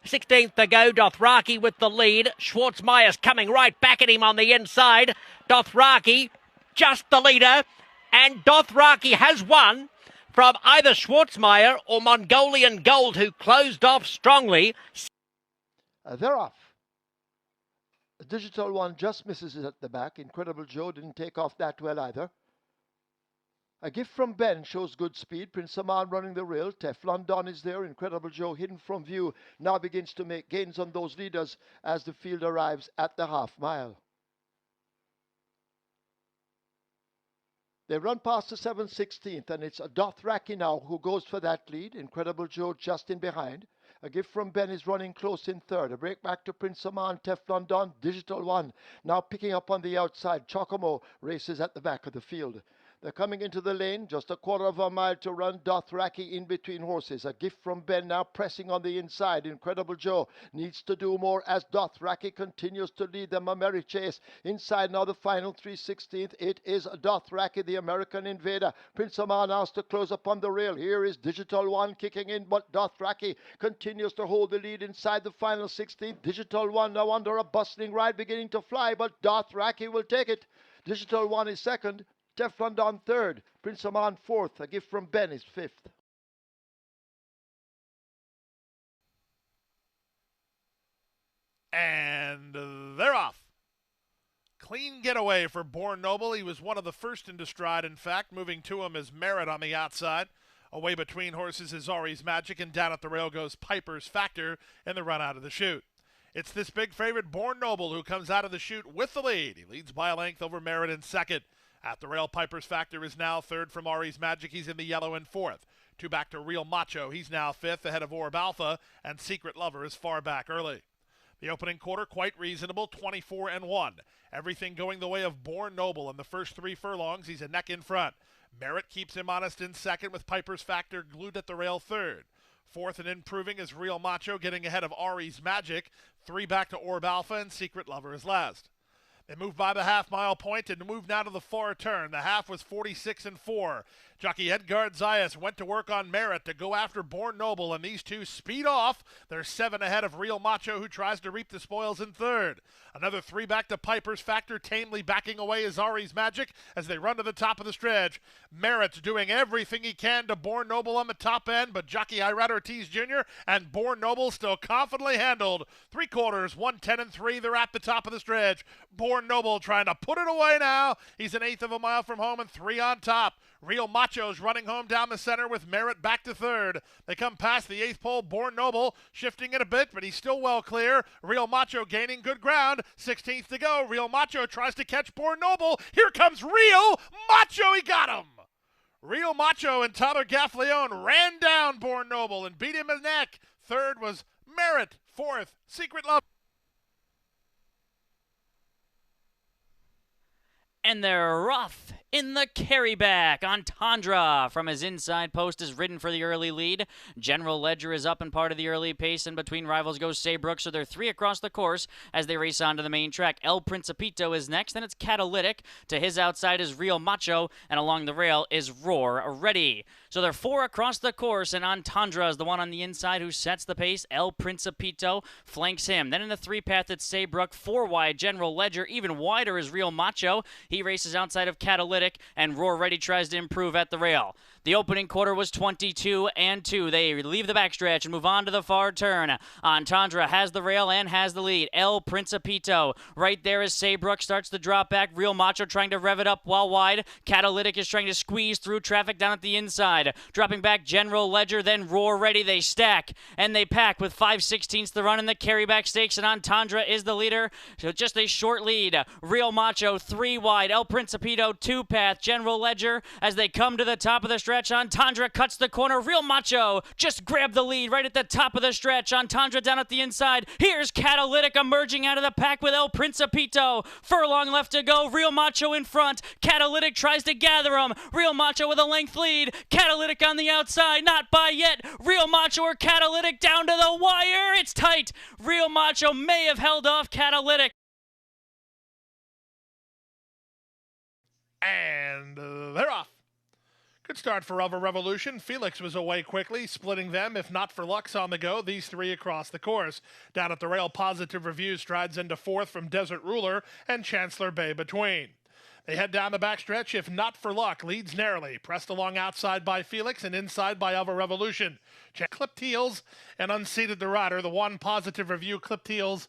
16th to go, Dothraki with the lead. Schwartzmeyer's coming right back at him on the inside. Dothraki, just the leader. And Dothraki has won from either Schwartzmeyer or Mongolian Gold, who closed off strongly. They're off. The Digital One just misses it at the back. Incredible Joe didn't take off that well either. A Gift from Ben shows good speed. Prince Aman running the rail. Teflon Don is there. Incredible Joe hidden from view. Now begins to make gains on those leaders as the field arrives at the half mile. They run past the 7/16th, and it's Dothraki now who goes for that lead. Incredible Joe just in behind. A Gift from Ben is running close in third. A break back to Prince Aman, Teflon Don, Digital One. Now picking up on the outside. Chocomo races at the back of the field. They're coming into the lane, just a quarter of a mile to run. Dothraki in between horses. A Gift from Ben now pressing on the inside. Incredible Joe needs to do more as Dothraki continues to lead them. A merry chase. Inside now the final 3/16th. It is Dothraki, the American invader. Prince Aman asked to close up on the rail. Here is Digital One kicking in, but Dothraki continues to hold the lead inside the final 16th. Digital One now under a bustling ride beginning to fly, but Dothraki will take it. Digital One is second. Teflon Don third, Prince Aman fourth, A Gift from Ben is fifth. And they're off. Clean getaway for Born Noble. He was one of the first into stride, in fact. Moving to him is Merit on the outside. Away between horses is Ari's Magic, and down at the rail goes Piper's Factor in the run out of the chute. It's this big favorite, Born Noble, who comes out of the chute with the lead. He leads by a length over Merit in second. At the rail, Piper's Factor is now third from Ari's Magic. He's in the yellow in fourth. Two back to Real Macho. He's now fifth ahead of Orb Alpha, and Secret Lover is far back early. The opening quarter, quite reasonable, 24-1. Everything going the way of Born Noble. In the first 3 furlongs, he's a neck in front. Merit keeps him honest in second, with Piper's Factor glued at the rail third. Fourth and improving is Real Macho, getting ahead of Ari's Magic. 3 back to Orb Alpha, and Secret Lover is last. They move by the half-mile point and move now to the far turn. The half was 46-4. Jockey Edgard Zayas went to work on Merit to go after Born Noble, and these two speed off. They're 7 ahead of Real Macho, who tries to reap the spoils in third. Another 3 back to Piper's Factor, tamely backing away is Ari's Magic as they run to the top of the stretch. Merit's doing everything he can to Born Noble on the top end, but jockey Irad Ortiz Jr. and Born Noble still confidently handled. 3/4, 1:10-3, they're at the top of the stretch. Born Noble trying to put it away now. He's 1/8 of a mile from home and 3 on top. Real Macho's running home down the center with Merit back to third. They come past the 8th pole. Born Noble shifting it a bit, but he's still well clear. Real Macho gaining good ground. 16th to go. Real Macho tries to catch Born Noble. Here comes Real Macho. He got him. Real Macho and Tyler Gaffleone ran down Born Noble and beat him in the neck. Third was Merit. Fourth, Secret Love. And they're rough in the carryback. Entendre from his inside post is ridden for the early lead. General Ledger is up in part of the early pace, and between rivals goes Saybrook, so they're 3 across the course as they race onto the main track. El Principito is next, then it's Catalytic. To his outside is Real Macho, and along the rail is Roar Ready. So they're 4 across the course, and Entendre is the one on the inside who sets the pace. El Principito flanks him. Then in the 3 path, it's Saybrook. 4 wide, General Ledger. Even wider is Real Macho. He races outside of Catalytic, and Roar Ready tries to improve at the rail. The opening quarter was 22-2. They leave the backstretch and move on to the far turn. Entendre has the rail and has the lead. El Principito. Right there is Saybrook. Starts the drop back. Real Macho trying to rev it up while wide. Catalytic is trying to squeeze through traffic down at the inside. Dropping back General Ledger, then Roar Ready. They stack and they pack with 5/16 the run in the carryback stakes, and Entendre is the leader. So just a short lead. Real Macho 3 wide. El Principito 2 path. General Ledger as they come to the top of the stretch. Entendre cuts the corner. Real Macho just grabbed the lead right at the top of the stretch. Entendre down at the inside. Here's Catalytic emerging out of the pack with El Principito. Furlong left to go. Real Macho in front. Catalytic tries to gather him. Real Macho with a length lead. Catalytic on the outside. Not by yet. Real Macho or Catalytic down to the wire. It's tight. Real Macho may have held off Catalytic. And they're off. Good start for Other Revolution. Felix was away quickly, splitting them. If not for Lux on the go, these three across the course. Down at the rail, Positive Review strides into fourth from Desert Ruler and Chancellor Bay between. They head down the backstretch. If not for luck, leads narrowly. Pressed along outside by Felix and inside by Other Revolution. Clipped heels and unseated the rider. The one Positive Review clipped heels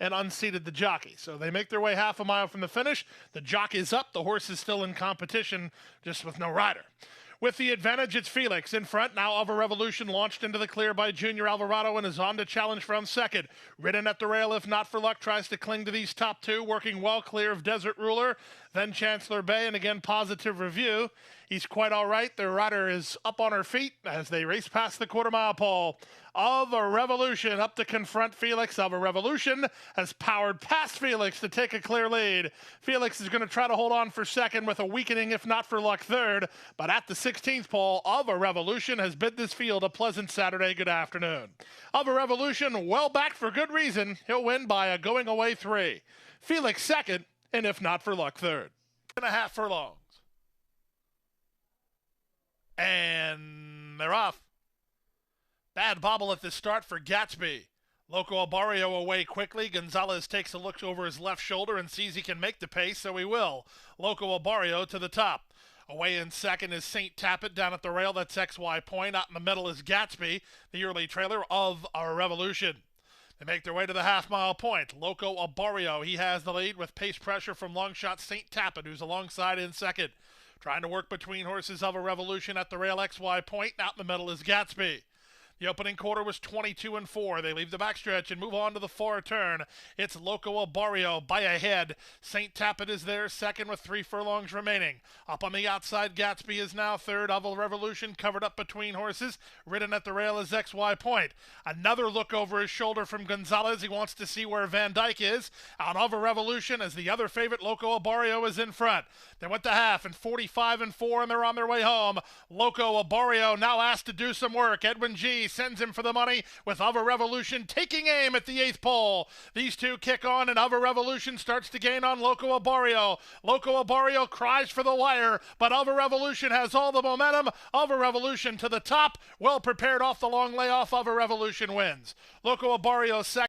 and unseated the jockey. So they make their way half a mile from the finish. The jockey's up. The horse is still in competition, just with no rider. With the advantage, it's Felix in front. Now Other Revolution launched into the clear by Junior Alvarado and is on to challenge from second. Ridden at the rail, if not for luck, tries to cling to these top two, working well clear of Desert Ruler, then Chancellor Bay, and again Positive Review. He's quite all right. Their rider is up on her feet as they race past the quarter-mile pole. Other Revolution up to confront Felix. Other Revolution has powered past Felix to take a clear lead. Felix is going to try to hold on for second with a weakening, if not for luck, third. But at the 16th pole, Other Revolution has bid this field a pleasant Saturday good afternoon. Other Revolution well back for good reason. He'll win by a going away 3. Felix second, and if not for luck, third. 1.5 furlongs. And they're off. Bad bobble at the start for Gatsby. Loco Albario away quickly. Gonzalez takes a look over his left shoulder and sees he can make the pace, so he will. Loco Albario to the top. Away in second is St. Tappet down at the rail. That's XY Point. Out in the middle is Gatsby, the early trailer of our Revolution. They make their way to the half-mile point. Loco Albario, he has the lead with pace pressure from long shot St. Tappet, who's alongside in second. Trying to work between horses of a Revolution at the rail, XY Point. Out in the middle is Gatsby. The opening quarter was 22-4. They leave the backstretch and move on to the far turn. It's Loco Albario by a head. St. Tappet is there, second with 3 furlongs remaining. Up on the outside, Gatsby is now third. Other Revolution covered up between horses. Ridden at the rail is XY Point. Another look over his shoulder from Gonzalez. He wants to see where Van Dyke is. On Other Revolution as the other favorite, Loco Albario, is in front. They went to half and 45-4, and they're on their way home. Loco Albario now asked to do some work. Edwin G. sends him for the money with Other Revolution taking aim at the 8th pole. These two kick on and Other Revolution starts to gain on Loco Albario. Loco Albario cries for the wire, but Other Revolution has all the momentum. Other Revolution to the top, well prepared off the long layoff. Other Revolution wins. Loco Albario second.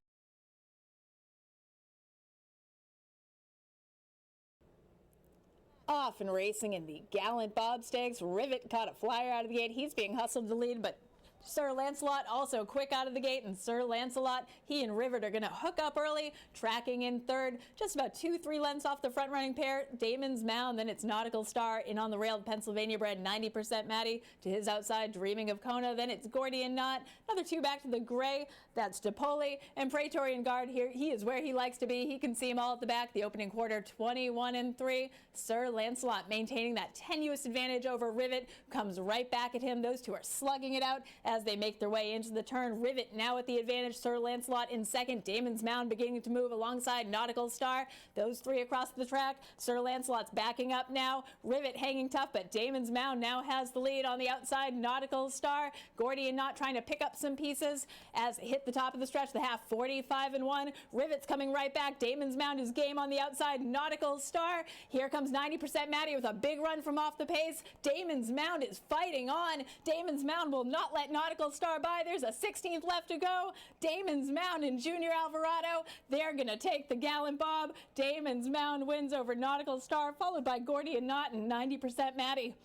Off and racing in the Gallant Bob Stakes. Rivet caught a flyer out of the gate. He's being hustled to lead, but Sir Lancelot also quick out of the gate, and Sir Lancelot, he and Rivet are going to hook up early, tracking in third, just about 2-3 lengths off the front-running pair. Damon's Mound, then it's Nautical Star in on the rail, Pennsylvania bred 90% Maddie to his outside, Dreaming of Kona. Then it's Gordian Knot, another 2 back to the gray, that's DePoli, and Praetorian Guard here. He is where he likes to be. He can see them all at the back. The opening quarter, 21-3. Sir Lancelot maintaining that tenuous advantage over Rivet, comes right back at him. Those two are slugging it out as they make their way into the turn. Rivet now at the advantage. Sir Lancelot in second. Damon's Mound beginning to move alongside Nautical Star. Those three across the track. Sir Lancelot's backing up now. Rivet hanging tough, but Damon's Mound now has the lead on the outside. Nautical Star. Gordian Knot trying to pick up some pieces as they hit the top of the stretch. The half 45-1. Rivet's coming right back. Damon's Mound is game on the outside. Nautical Star. Here comes 90% Maddie with a big run from off the pace. Damon's Mound is fighting on. Damon's Mound will not let Nautical Star by. There's a 16th left to go. Damon's Mound and Junior Alvarado, they're going to take the Gallant Bob. Damon's Mound wins over Nautical Star, followed by Gordian Knot and 90% Maddie.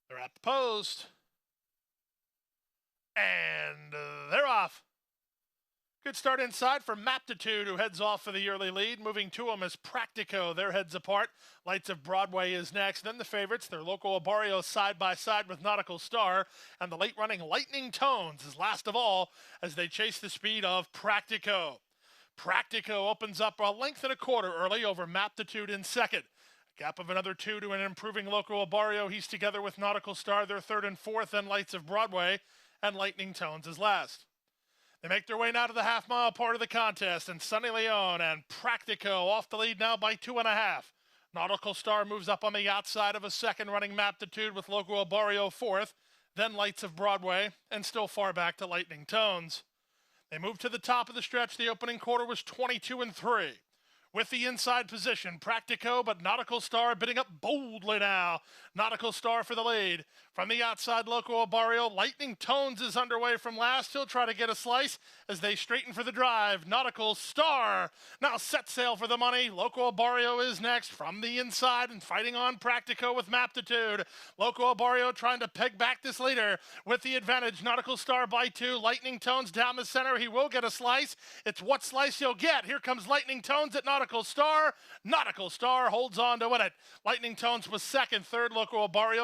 They're at the post. And they're off. Good start inside for Maptitude, who heads off for the early lead. Moving to him is Practico. Their heads apart. Lights of Broadway is next. Then the favorites. They're Loco Albario side by side with Nautical Star. And the late-running Lightning Tones is last of all as they chase the speed of Practico. Practico opens up a length and a quarter early over Maptitude in second. A gap of another 2 to an improving Loco Albario. He's together with Nautical Star. They're third and fourth. Then Lights of Broadway and Lightning Tones is last. They make their way now to the half-mile part of the contest, and Sunny Leone and Practico off the lead now by 2.5. Nautical Star moves up on the outside of a second running Maptitude with Loco Albario fourth, then Lights of Broadway, and still far back to Lightning Tones. They move to the top of the stretch. The opening quarter was 22-3. with the inside position. Practico, but Nautical Star bidding up boldly now. Nautical Star for the lead. From the outside, Loco Barrio. Lightning Tones is underway from last. He'll try to get a slice as they straighten for the drive. Nautical Star now set sail for the money. Loco Barrio is next from the inside and fighting on Practico with Maptitude. Loco Barrio trying to peg back this leader with the advantage. Nautical Star by 2. Lightning Tones down the center. He will get a slice. It's what slice he'll get. Here comes Lightning Tones at Nautical Star. Nautical Star holds on to win it. Lightning Tones was second. Third, Loco Barrio.